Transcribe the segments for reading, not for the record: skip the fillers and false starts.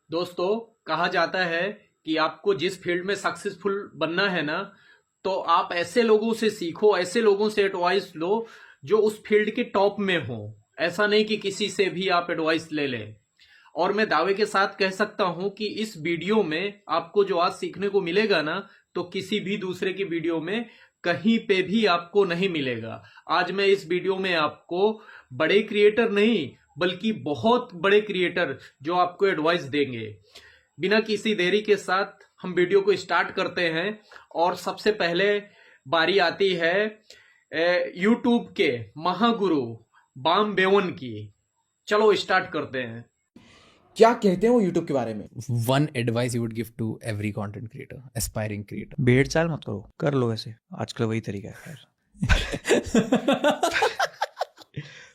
दोस्तों, कहा जाता है कि आपको जिस फील्ड में सक्सेसफुल बनना है ना, तो आप ऐसे लोगों से सीखो, ऐसे लोगों से एडवाइस लो जो उस फील्ड के टॉप में हो। ऐसा नहीं कि किसी से भी आप एडवाइस ले लें। और मैं दावे के साथ कह सकता हूं कि इस वीडियो में आपको जो आज सीखने को मिलेगा ना, तो किसी भी दूसरे की वीडियो में कहीं पे भी आपको नहीं मिलेगा। आज मैं इस वीडियो में आपको बड़े क्रिएटर नहीं, बल्कि बहुत बड़े क्रिएटर जो आपको एडवाइस देंगे। बिना किसी देरी के साथ हम वीडियो को स्टार्ट करते हैं। और सबसे पहले बारी आती है यूट्यूब के महागुरु बाम बेवन की। चलो स्टार्ट करते हैं। क्या कहते हैं वो यूट्यूब के बारे में? One advice you would give to every content creator, aspiring creator. भेड़ चाल मत करो, कर लो ऐसे, आजकल वही तरीका है खैर।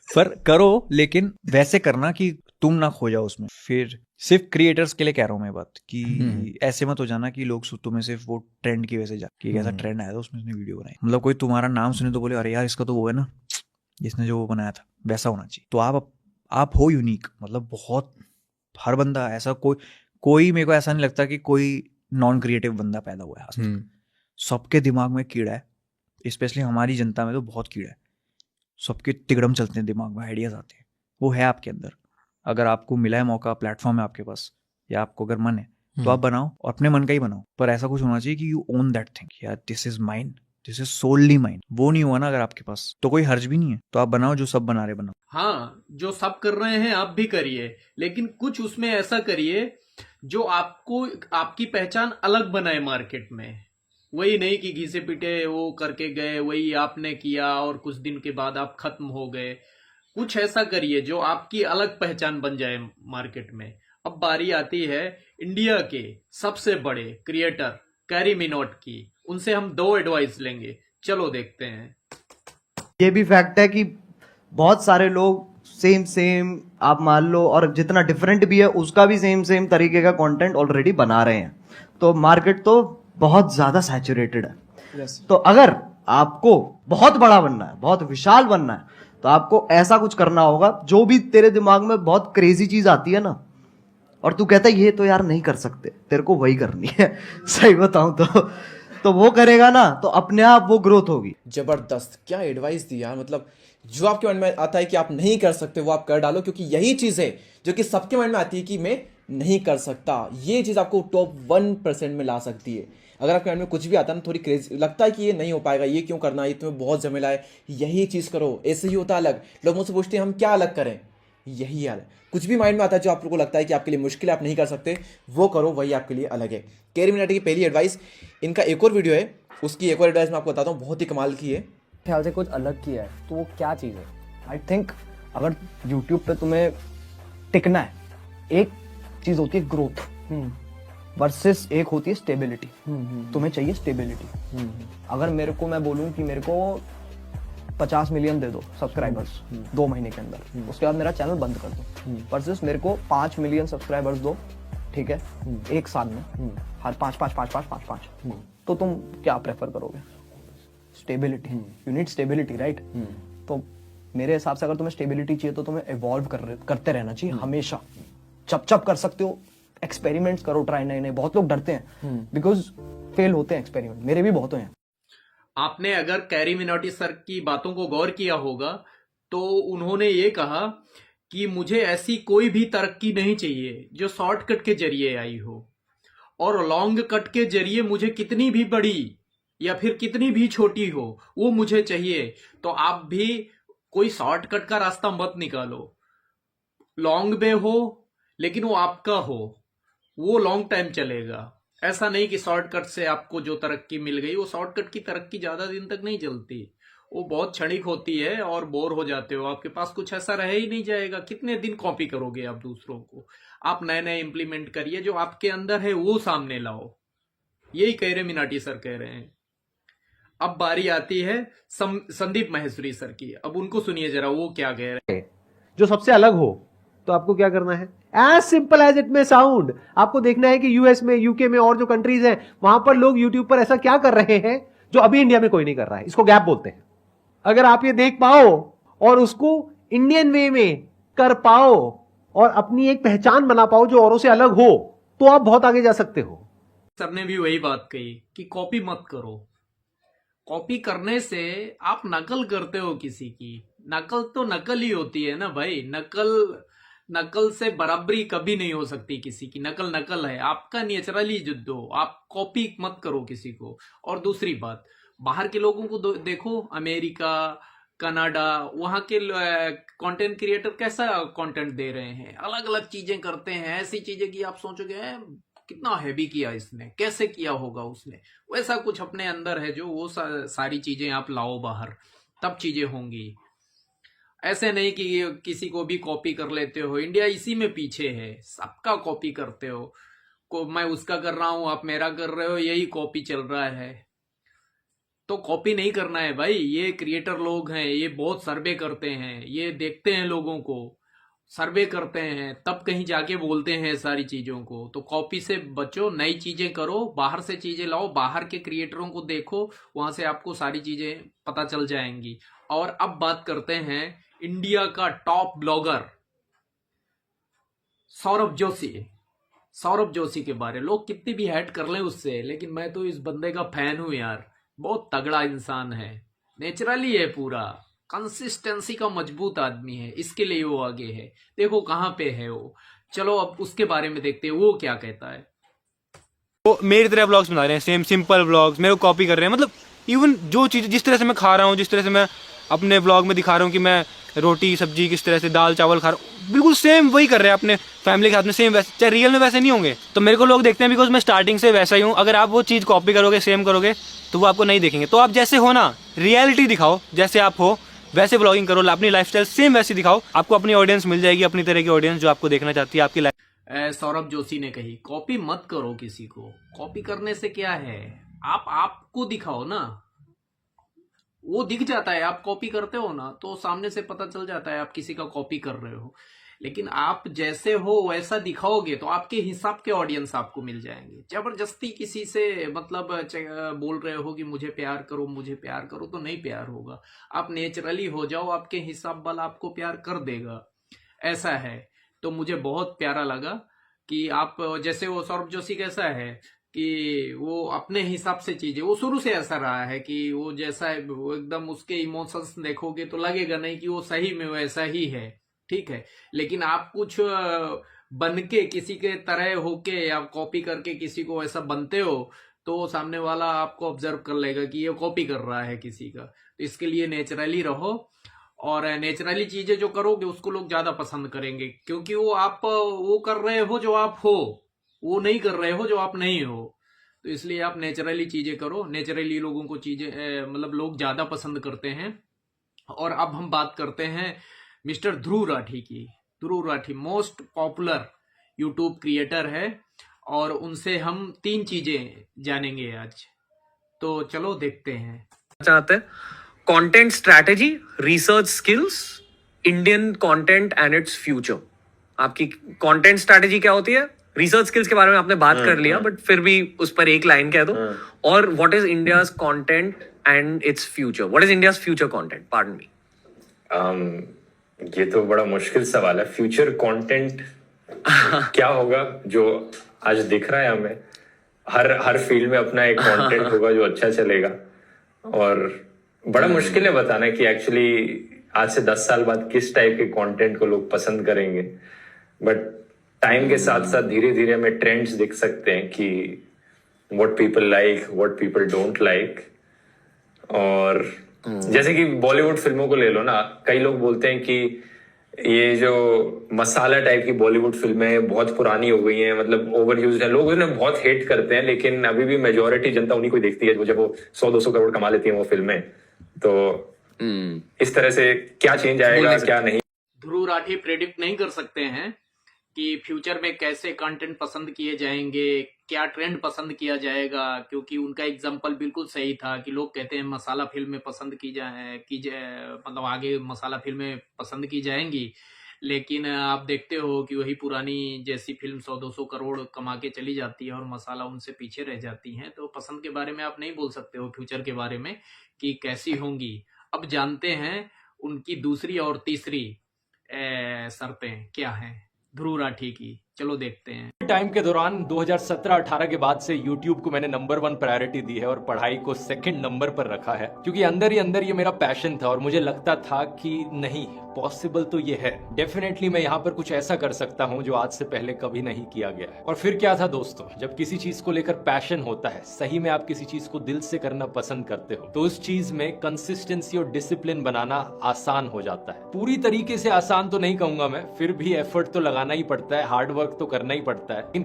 पर करो, लेकिन वैसे करना कि तुम ना खो जाओ उसमें। फिर सिर्फ क्रिएटर्स के लिए कह रहा हूँ मैं बात कि ऐसे मत हो जाना कि लोग तुम्हें सिर्फ वो ट्रेंड की वजह से जा कि एक ऐसा ट्रेंड आया था उसमें उसने वीडियो बनाई, मतलब कोई तुम्हारा नाम सुने तो बोले अरे यार इसका तो वो है ना जिसने जो वो बनाया था, वैसा होना चाहिए। तो आप हो यूनिक, मतलब बहुत हर बंदा ऐसा कोई मेरे को ऐसा नहीं लगता कि कोई नॉन क्रिएटिव बंदा पैदा हुआ है आज तक। सबके दिमाग में कीड़ा है, स्पेशली हमारी जनता में तो बहुत कीड़ा है। सबके तिगड़म चलते हैं दिमाग में, आइडियाज आते हैं, वो है आपके अंदर। अगर आपको मिला है मौका, प्लेटफॉर्म है आपके पास, या आपको अगर मन है तो आप बनाओ, और अपने मन का ही बनाओ। पर ऐसा कुछ होना चाहिए कि यू ओन दैट थिंग, यार this is mine, this is solely mine. वो नहीं हुआ ना अगर आपके पास, तो कोई हर्ज भी नहीं है। तो आप बनाओ जो सब बना रहे बनाओ। हाँ, जो सब कर रहे हैं आप भी करिए, लेकिन कुछ उसमें ऐसा करिए जो आपको आपकी पहचान अलग बनाए मार्केट में। वही नहीं कि घिसे पिटे वो करके गए, वही आपने किया और कुछ दिन के बाद आप खत्म हो गए। कुछ ऐसा करिए जो आपकी अलग पहचान बन जाए मार्केट में। अब बारी आती है इंडिया के सबसे बड़े क्रिएटर कैरी मिनोट की। उनसे हम 2 एडवाइस लेंगे। चलो देखते हैं। ये भी फैक्ट है कि बहुत सारे लोग सेम आप मान लो, और जितना डिफरेंट भी है उसका भी सेम तरीके का कंटेंट ऑलरेडी बना रहे हैं। तो मार्केट तो बहुत ज्यादा सैचुरेटेड है। तो अगर आपको बहुत बड़ा बनना है, बहुत विशाल बनना है, तो आपको ऐसा कुछ करना होगा। जो भी तेरे दिमाग में बहुत क्रेजी चीज आती है ना, और तू कहता है ये तो यार नहीं कर सकते, तेरे को वही करनी है। सही बताऊं तो वो करेगा ना, तो अपने आप वो ग्रोथ होगी। जबरदस्त, क्या एडवाइस दी यार। मतलब जो आपके मन में आता है कि आप नहीं कर सकते वो आप कर डालो, क्योंकि यही चीज है जो कि सबके मन में आती है कि मैं नहीं कर सकता। ये चीज आपको टॉप 1% में ला सकती है। अगर आपके मन में कुछ भी आता है ना, थोड़ी क्रेजी लगता है कि ये नहीं हो पाएगा, ये क्यों करना, ये तुम्हें बहुत झमेला है, यही चीज करो। ऐसे ही होता है अलग। लोग मुझसे पूछते हैं हम क्या अलग करें, यही अलग। कुछ भी माइंड में आता है जो आप लोगों को लगता है कि आपके लिए मुश्किल है, आप नहीं कर सकते, वो करो, वही आपके लिए अलग है। कैरी मिनाटी की पहली एडवाइस, इनका एक और वीडियो है, उसकी एक और एडवाइस मैं आपको बताता हूँ, बहुत ही कमाल की है। ख्याल से कुछ अलग किया है तो वो क्या चीज़ है? आई थिंक अगर यूट्यूब पे तुम्हें टिकना है, एक चीज़ होती है ग्रोथ वर्सेस एक होती है स्टेबिलिटी। तुम्हें चाहिए स्टेबिलिटी। अगर मेरे को मैं बोलूँ कि मेरे को 50 मिलियन दे दो सब्सक्राइबर्स 2 महीने के अंदर, उसके बाद मेरा चैनल बंद कर दो, वर्सेस मेरे को 5 मिलियन सब्सक्राइबर्स दो, ठीक है, 1 साल में हर 5, तो तुम क्या प्रेफर करोगे? Stability. You need stability, right? तो मेरे हिसाब से अगर तुम्हें स्टेबिलिटी चाहिए तो तुम्हें इवॉल्व करते रहना चाहिए हमेशा। चप कर सकते हो, एक्सपेरिमेंट्स करो, ट्राई। नहीं, बहुत लोग डरते हैं बिकॉज फेल होते हैं एक्सपेरिमेंट, मेरे भी बहुत हैं। आपने अगर कैरी मिनोटी सर की बातों को गौर किया होगा तो उन्होंने ये कहा कि मुझे ऐसी कोई भी तरक्की नहीं चाहिए जो शॉर्टकट के जरिए आई हो, और लॉन्ग कट के जरिए मुझे कितनी भी बड़ी या फिर कितनी भी छोटी हो वो मुझे चाहिए। तो आप भी कोई शॉर्टकट का रास्ता मत निकालो। लॉन्ग वे हो लेकिन वो आपका हो, वो लॉन्ग टाइम चलेगा। ऐसा नहीं कि शॉर्टकट से आपको जो तरक्की मिल गई, वो शॉर्टकट की तरक्की ज्यादा दिन तक नहीं चलती, वो बहुत क्षणिक होती है और बोर हो जाते हो। आपके पास कुछ ऐसा रह ही नहीं जाएगा। कितने दिन कॉपी करोगे आप दूसरों को? आप नए इंप्लीमेंट करिए, जो आपके अंदर है वो सामने लाओ। यही कैरी मिनाटी सर कह रहे हैं। अब बारी आती है संदीप माहेश्वरी सर की। अब उनको सुनिए जरा, वो क्या कह रहे हैं। जो सबसे अलग हो, तो आपको क्या करना है? एज सिंपल एज इट में साउंड, आपको देखना है कि यूएस में, यूके में और जो कंट्रीज हैं, वहां पर लोग यूट्यूब पर ऐसा क्या कर रहे हैं जो अभी इंडिया में कोई नहीं कर रहा है। इसको गैप बोलते हैं। अगर आप ये देख पाओ और उसको इंडियन वे में कर पाओ, और अपनी एक पहचान बना पाओ जो औरों से अलग हो, तो आप बहुत आगे जा सकते हो। सर ने भी वही बात कही कि कॉपी मत करो। कॉपी करने से आप नकल करते हो किसी की। नकल तो नकल ही होती है ना भाई। नकल से बराबरी कभी नहीं हो सकती किसी की। नकल नकल है, आपका नेचुरली जुद हो। आप कॉपी मत करो किसी को। और दूसरी बात, बाहर के लोगों को देखो, अमेरिका, कनाडा, वहां के कंटेंट क्रिएटर कैसा कंटेंट दे रहे हैं, अलग अलग चीजें करते हैं, ऐसी चीजें कि आप सोचोगे कितना हैवी किया इसने, कैसे किया होगा उसने। वैसा कुछ अपने अंदर है जो वो सारी चीजें आप लाओ बाहर, तब चीजें होंगी। ऐसे नहीं कि किसी को भी कॉपी कर लेते हो। इंडिया इसी में पीछे है, सबका कॉपी करते हो। मैं उसका कर रहा हूं, आप मेरा कर रहे हो, यही कॉपी चल रहा है। तो कॉपी नहीं करना है भाई। ये क्रिएटर लोग हैं, ये बहुत सर्वे करते हैं, ये देखते हैं लोगों को, सर्वे करते हैं, तब कहीं जाके बोलते हैं सारी चीजों को। तो कॉपी से बचो, नई चीजें करो, बाहर से चीजें लाओ, बाहर के क्रिएटरों को देखो, वहां से आपको सारी चीजें पता चल जाएंगी। और अब बात करते हैं इंडिया का टॉप ब्लॉगर सौरभ जोशी के बारे। लोग कितनी भी हेट कर लें उससे, लेकिन मैं तो इस बंदे का फैन हूं यार। बहुत तगड़ा इंसान है, नेचुरली है, पूरा कंसिस्टेंसी का मजबूत आदमी है, इसके लिए वो आगे है। देखो कहाँ पे है वो। चलो अब उसके बारे में देखते हैं वो क्या कहता है। वो मेरी तरह व्लॉग्स बना रहे हैं, सेम सिंपल व्लॉग्स, मेरे को कॉपी कर रहे हैं। मतलब इवन जो चीज़, जिस तरह से मैं खा रहा हूँ, जिस तरह से मैं अपने व्लॉग में दिखा रहा हूँ कि मैं रोटी सब्जी किस तरह से, दाल चावल खा रहा हूँ, बिल्कुल सेम वही कर रहे हैं अपने फैमिली के साथ में, सेम वैसे। चाहे रियल में वैसे नहीं होंगे तो मेरे को लोग देखते हैं, बिकॉज मैं स्टार्टिंग से वैसा ही हूँ। अगर आप वो चीज़ कॉपी करोगे, सेम करोगे, तो वो आपको नहीं देखेंगे। तो आप जैसे हो ना, रियलिटी दिखाओ, जैसे आप हो वैसे व्लॉगिंग करो, अपनी लाइफस्टाइल सेम वैसी दिखाओ, आपको अपनी ऑडियंस मिल जाएगी, अपनी तरह की ऑडियंस जो आपको देखना चाहती है आपकी लाइफ। सौरभ जोशी ने कही कॉपी मत करो किसी को। कॉपी करने से क्या है, आप आपको दिखाओ ना, वो दिख जाता है। आप कॉपी करते हो ना तो सामने से पता चल जाता है आप किसी का कॉपी कर रहे हो। लेकिन आप जैसे हो वैसा दिखाओगे तो आपके हिसाब के ऑडियंस आपको मिल जाएंगे। जबरदस्ती किसी से मतलब बोल रहे हो कि मुझे प्यार करो, मुझे प्यार करो, तो नहीं प्यार होगा। आप नेचुरली हो जाओ, आपके हिसाब वाला आपको प्यार कर देगा, ऐसा है। तो मुझे बहुत प्यारा लगा कि आप जैसे, वो सौरभ जोशी कैसा है कि वो अपने हिसाब से चीजें, वो शुरू से ऐसा रहा है कि वो जैसा है वो एकदम, उसके इमोशंस देखोगे तो लगेगा नहीं कि वो सही में वैसा ही है, ठीक है। लेकिन आप कुछ बन के किसी के तरह होके या कॉपी करके किसी को ऐसा बनते हो तो सामने वाला आपको ऑब्जर्व कर लेगा कि ये कॉपी कर रहा है किसी का। तो इसके लिए नेचुरली रहो, और नेचुरली चीजें जो करोगे उसको लोग ज्यादा पसंद करेंगे, क्योंकि वो आप वो कर रहे हो जो आप हो, वो नहीं कर रहे हो जो आप नहीं हो। तो इसलिए आप नेचुरली चीजें करो, नेचुरली लोगों को चीजें मतलब लोग ज्यादा पसंद करते हैं। और अब हम बात करते हैं मिस्टर ध्रुव राठी की। Dhruv Rathee most popular YouTube creator है, और उनसे हम 3 चीजें जानेंगे आज। तो चलो देखते हैं। चाहते हैं content strategy, research skills, Indian content and its future. आपकी कंटेंट स्ट्रैटेजी क्या होती है, रिसर्च स्किल्स के बारे में आपने बात कर लिया, बट फिर भी उस पर एक लाइन कह दो। और what is India's content and its future, what is India's future content, pardon me. ये तो बड़ा मुश्किल सवाल है। फ्यूचर कंटेंट क्या होगा जो आज दिख रहा है हमें। हर फील्ड में अपना एक कंटेंट होगा जो अच्छा चलेगा, और बड़ा मुश्किल है बताना कि एक्चुअली आज से 10 साल बाद किस टाइप के कंटेंट को लोग पसंद करेंगे। बट टाइम के साथ साथ धीरे धीरे हमें ट्रेंड्स दिख सकते हैं कि what people like, what people don't like. और जैसे कि बॉलीवुड फिल्मों को ले लो ना, कई लोग बोलते हैं कि ये जो मसाला टाइप की बॉलीवुड फिल्में बहुत पुरानी हो गई हैं, मतलब ओवर यूज है, लोग उन्हें बहुत हेट करते हैं, लेकिन अभी भी मेजोरिटी जनता उन्हीं को देखती है जब वो 100-200 करोड़ कमा लेती है वो फिल्में। तो इस तरह से क्या चेंज आएगा क्या नहीं, ध्रुव राठी प्रेडिक्ट नहीं कर सकते हैं कि फ्यूचर में कैसे कंटेंट पसंद किए जाएंगे, क्या ट्रेंड पसंद किया जाएगा। क्योंकि उनका एग्जांपल बिल्कुल सही था कि लोग कहते हैं मसाला फिल्में पसंद की जाए मतलब आगे मसाला फिल्में पसंद की जाएंगी, लेकिन आप देखते हो कि वही पुरानी जैसी फिल्म 100-200 करोड़ कमा के चली जाती है और मसाला उनसे पीछे रह जाती हैं। तो पसंद के बारे में आप नहीं बोल सकते हो फ्यूचर के बारे में कि कैसी होंगी। अब जानते हैं उनकी दूसरी और तीसरी शर्तें क्या हैं। ध्रुव राठी की। चलो देखते हैं। टाइम के दौरान 2017-18 के बाद से YouTube को मैंने नंबर 1 प्रायोरिटी दी है और पढ़ाई को सेकंड नंबर पर रखा है, क्योंकि अंदर ही अंदर ये मेरा पैशन था और मुझे लगता था कि नहीं, पॉसिबल तो ये है, डेफिनेटली मैं यहाँ पर कुछ ऐसा कर सकता हूँ जो आज से पहले कभी नहीं किया गया है। और फिर क्या था दोस्तों, जब किसी चीज को लेकर पैशन होता है, सही में आप किसी चीज को दिल से करना पसंद करते हो, तो उस चीज में कंसिस्टेंसी और डिसिप्लिन बनाना आसान हो जाता है। पूरी तरीके से आसान तो नहीं कहूंगा मैं, फिर भी एफर्ट तो लगाना ही पड़ता है, हार्ड वर्क तो करना ही पड़ता है।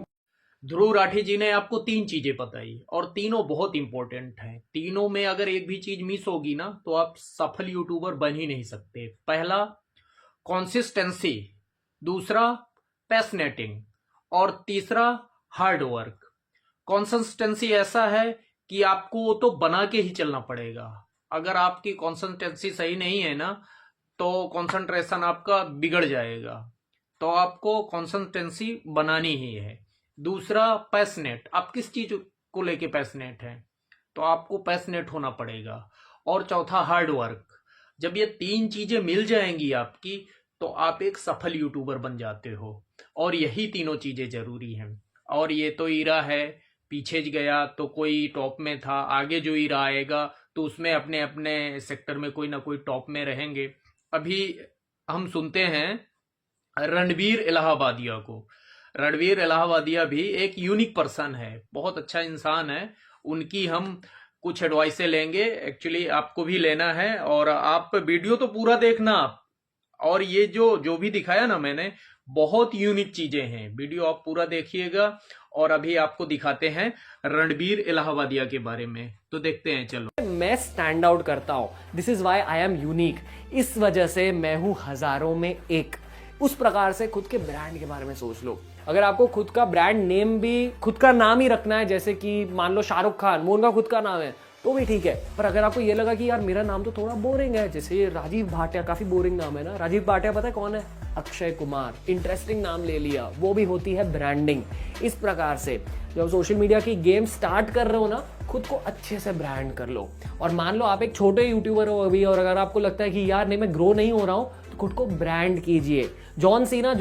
ध्रुव राठी जी ने आपको 3 चीजें बताई और तीनों बहुत इंपॉर्टेंट हैं। तीनों में अगर एक भी चीज मिस होगी ना तो आप सफल यूट्यूबर बन ही नहीं सकते। पहला कंसिस्टेंसी, दूसरा पैशनेटिंग और तीसरा हार्ड वर्क। कंसिस्टेंसी ऐसा है कि आपको तो बना के ही चलना पड़ेगा। अगर आपकी कंसिस्टेंसी सही नहीं है ना तो कंसंट्रेशन आपका बिगड़ जाएगा, तो आपको कंसिस्टेंसी बनानी ही है। दूसरा पैशनेट, आप किस चीज को लेके पैशनेट हैं तो आपको पैशनेट होना पड़ेगा। और चौथा हार्ड वर्क। जब ये 3 चीजें मिल जाएंगी आपकी तो आप एक सफल यूट्यूबर बन जाते हो, और यही तीनों चीजें जरूरी हैं। और ये तो ईरा है, पीछे गया तो कोई टॉप में था, आगे जो ईरा आएगा तो उसमें अपने अपने सेक्टर में कोई ना कोई टॉप में रहेंगे। अभी हम सुनते हैं रणवीर इलाहाबादिया को। रणवीर इलाहाबादिया भी एक यूनिक पर्सन है, बहुत अच्छा इंसान है। उनकी हम कुछ एडवाइस लेंगे, एक्चुअली आपको भी लेना है, और आप वीडियो तो पूरा देखना आप। और ये जो भी दिखाया ना मैंने, बहुत यूनिक चीजें हैं, वीडियो आप पूरा देखिएगा। और अभी आपको दिखाते हैं रणवीर इलाहाबादिया के बारे में, तो देखते हैं। चलो, मैं स्टैंड आउट करता हूं, this is why I am unique. इस वजह से मैं हूं हजारों में एक। उस प्रकार से खुद के ब्रांड के बारे में सोच लो। अगर आपको खुद का ब्रांड नेम भी खुद का नाम ही रखना है, जैसे कि मान लो शाहरुख खान, वो उनका खुद का नाम है, तो भी ठीक है। पर अगर आपको ये लगा कि यार मेरा नाम तो थोड़ा बोरिंग है, जैसे राजीव भाटिया, काफी बोरिंग नाम है ना। राजीव भाटिया पता है कौन है? अक्षय कुमार। इंटरेस्टिंग नाम ले लिया, वो भी होती है ब्रांडिंग। इस प्रकार से जब सोशल मीडिया की गेम स्टार्ट कर रहे हो ना, खुद को अच्छे से ब्रांड कर लो। और मान लो आप एक छोटे यूट्यूबर हो अभी, और अगर आपको लगता है कि यार नहीं, मैं ग्रो नहीं हो रहा हूं, तो खुद को ब्रांड कीजिए। जॉन सीना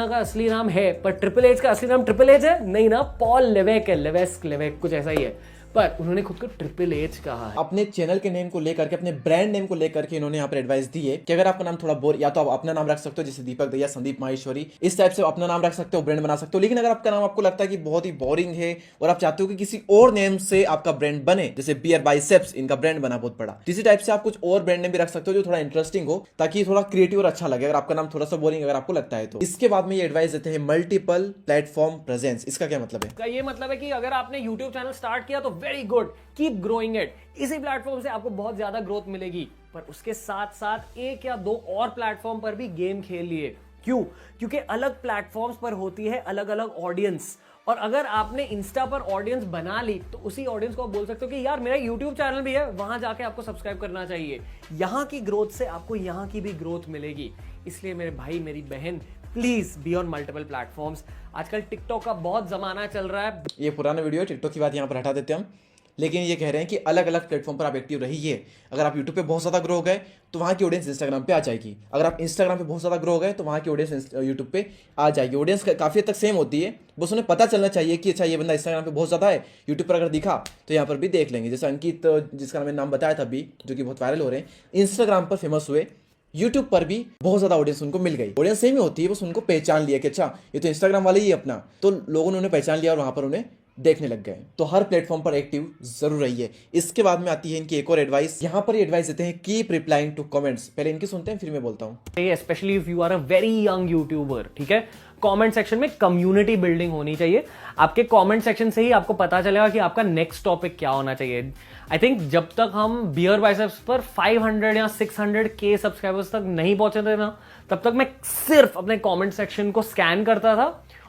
का असली नाम है, पर ट्रिपल एच का असली नाम ट्रिपल एच है नहीं ना, पॉल लेवेक है, लेवेक कुछ ऐसा ही है, पर उन्होंने खुद को ट्रिपल एच कहा है। अपने चैनल के नेम को लेकर के, अपने ब्रांड नेम को लेकर के इन्होंने यहाँ पर एडवाइस दी है कि अगर आपका नाम थोड़ा बोर, या तो आप अपना नाम रख सकते हो, जैसे दीपक दैया, संदीप माहेश्वरी, इस टाइप से अपना नाम रख सकते हो, ब्रांड बना सकते हो। लेकिन अगर आपका नाम आपको लगता है कि बहुत ही बोरिंग है और आप चाहते हो कि किसी और नेम से आपका ब्रांड बने, जैसे बियर बाइसेप्स, इनका ब्रांड बना बहुत बड़ा, इसी टाइप से आप कुछ और ब्रांड नेम भी रख सकते हो जो थोड़ा इंटरेस्टिंग हो, ताकि थोड़ा क्रिएटिव और अच्छा लगे। अगर आपका नाम थोड़ा सा बोरिंग अगर आपको लगता है तो। इसके बाद में ये एडवाइस देते हैं मल्टीपल प्लेटफॉर्म प्रेजेंस। इसका क्या मतलब है? का ये मतलब है कि अगर आपने YouTube चैनल स्टार्ट किया तो very good, keep growing it. इसी प्लेटफॉर्म से आपको बहुत ज्यादा ग्रोथ मिलेगी, पर उसके साथ साथ 1 या 2 और प्लेटफॉर्म पर भी गेम खेल लिए। क्यों? क्योंकि अलग प्लेटफॉर्म्स पर होती है अलग अलग ऑडियंस, और अगर आपने इंस्टा पर ऑडियंस बना ली तो उसी ऑडियंस को आप बोल सकते हो कि यार मेरा यूट्यूब चैनल भी है, वहां जाके आपको सब्सक्राइब करना चाहिए। यहां की ग्रोथ से आपको यहां की भी ग्रोथ मिलेगी। इसलिए मेरे भाई, मेरी बहन, please be on multiple platforms. आजकल टिकटॉक का बहुत जमाना चल रहा है। ये पुराना वीडियो है, टिकटॉक की बात यहाँ पर हटा देते हैं हम। लेकिन ये कह रहे हैं कि अलग अलग प्लेटफॉर्म पर आप एक्टिव रहिए। अगर आप यूट्यूब पे बहुत ज़्यादा ग्रो हो गए तो वहाँ की ऑडियंस इंस्टाग्राम पे आ जाएगी। अगर आप इंस्टाग्राम पे बहुत ज़्यादा ग्रो हो गए तो वहाँ की ऑडियंस यूट्यूब पे आ जाएगी। ऑडियंस काफ़ी हद तक सेम होती है, बस उन्हें पता चलना चाहिए कि अच्छा ये बंदा इंस्टाग्राम पे बहुत ज़्यादा है, यूट्यूब पर अगर दिखा तो यहाँ पर भी देख लेंगे। जैसे अंकित, जिसका मैंने नाम बताया था अभी, जो कि बहुत वायरल हो रहे हैं, इंस्टाग्राम पर फेमस हुए, यूट्यूब पर भी बहुत ज्यादा ऑडियंस उनको मिल गई। ऑडियंस सेम ही होती है, बस उनको पहचान लिया कि अच्छा ये तो इंस्टाग्राम वाले ही अपना, तो लोगों ने उन्हें पहचान लिया और वहां पर उन्हें देखने लग गए। तो हर प्लेटफॉर्म पर एक्टिव जरूर रहिए। इसके बाद में आती है इनकी एक और एडवाइस। यहाँ पर एडवाइस देते हैं कीप रिप्लाइंग टू कमेंट्स। पहले इनकी सुनते हैं फिर मैं बोलता हूँ। Specially if you are a very young YouTuber, ठीक है, कमेंट सेक्शन में कम्युनिटी बिल्डिंग होनी चाहिए। आपके कमेंट सेक्शन से ही आपको पता चलेगा कि आपका नेक्स्ट टॉपिक क्या होना चाहिए। आई थिंक जब तक हम बियर बाइसेप्स पर 500 या 600K सब्सक्राइबर्स तक नहीं पहुंचे थे ना, तब तक मैं सिर्फ अपने कमेंट सेक्शन को स्कैन करता था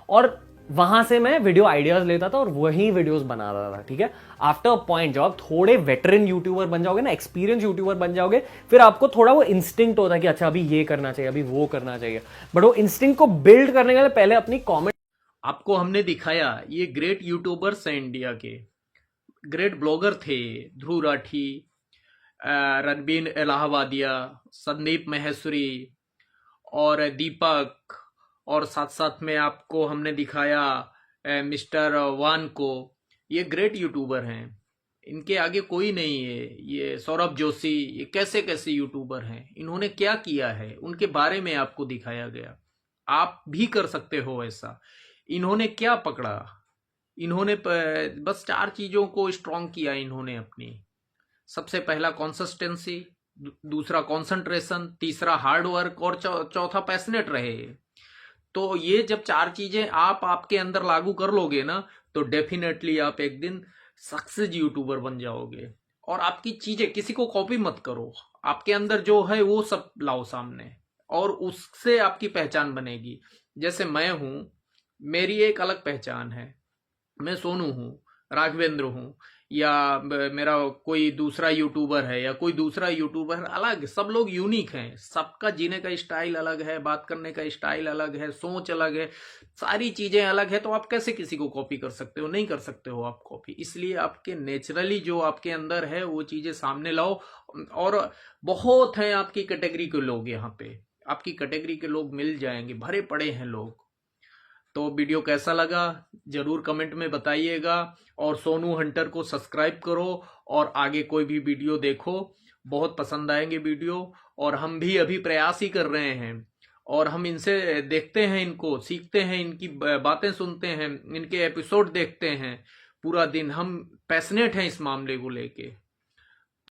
और वहां से मैं वीडियो आइडियाज लेता था और वही वीडियोस बनाता था, ठीक है। आफ्टर अ पॉइंट जब आप थोड़े वेटरन यूट्यूबर बन जाओगे ना, एक्सपीरियंस यूट्यूबर बन जाओगे, फिर आपको थोड़ा वो इंस्टिंक्ट होता है कि अच्छा अभी ये करना चाहिए, अभी वो करना चाहिए। बट वो इंस्टिंक्ट को बिल्ड करने के लिए पहले अपनी कमेंट आपको हमने दिखाया। ये ग्रेट यूट्यूबर्स हैं इंडिया के, ग्रेट ब्लॉगर थे, ध्रुव राठी, रणवीर इलाहाबादिया, संदीप माहेश्वरी और दीपक और साथ साथ में आपको हमने दिखाया मिस्टर वान को। ये ग्रेट यूट्यूबर हैं, इनके आगे कोई नहीं है। ये सौरभ जोशी, ये कैसे कैसे यूट्यूबर हैं, इन्होंने क्या किया है उनके बारे में आपको दिखाया गया। आप भी कर सकते हो ऐसा। इन्होंने क्या पकड़ा, इन्होंने बस 4 चीजों को स्ट्रॉन्ग किया इन्होंने अपनी। सबसे पहला कंसिस्टेंसी, दूसरा कंसंट्रेशन, तीसरा हार्ड वर्क और चौथा पैशनेट रहे। तो ये जब 4 चीजें आप आपके अंदर लागू कर लोगे ना, तो डेफिनेटली आप एक दिन सक्सेस यूट्यूबर बन जाओगे। और आपकी चीजें किसी को कॉपी मत करो, आपके अंदर जो है वो सब लाओ सामने, और उससे आपकी पहचान बनेगी। जैसे मैं हूं, मेरी एक अलग पहचान है। मैं सोनू हूं, राघवेंद्र हूं, या मेरा कोई दूसरा यूट्यूबर है, या कोई दूसरा यूट्यूबर अलग। सब लोग यूनिक हैं, सबका जीने का स्टाइल अलग है, बात करने का स्टाइल अलग है, सोच अलग है, सारी चीजें अलग है। तो आप कैसे किसी को कॉपी कर सकते हो? नहीं कर सकते हो आप कॉपी। इसलिए आपके नेचुरली जो आपके अंदर है वो चीजें सामने लाओ। और बहुत हैं आपकी कैटेगरी के लोग, यहाँ पे आपकी कैटेगरी के लोग मिल जाएंगे, भरे पड़े हैं लोग। तो वीडियो कैसा लगा जरूर कमेंट में बताइएगा, और सोनू हंटर को सब्सक्राइब करो और आगे कोई भी वीडियो देखो, बहुत पसंद आएंगे वीडियो। और हम भी अभी प्रयास ही कर रहे हैं, और हम इनसे देखते हैं, इनको सीखते हैं, इनकी बातें सुनते हैं, इनके एपिसोड देखते हैं पूरा दिन। हम पैशनेट हैं इस मामले को लेके।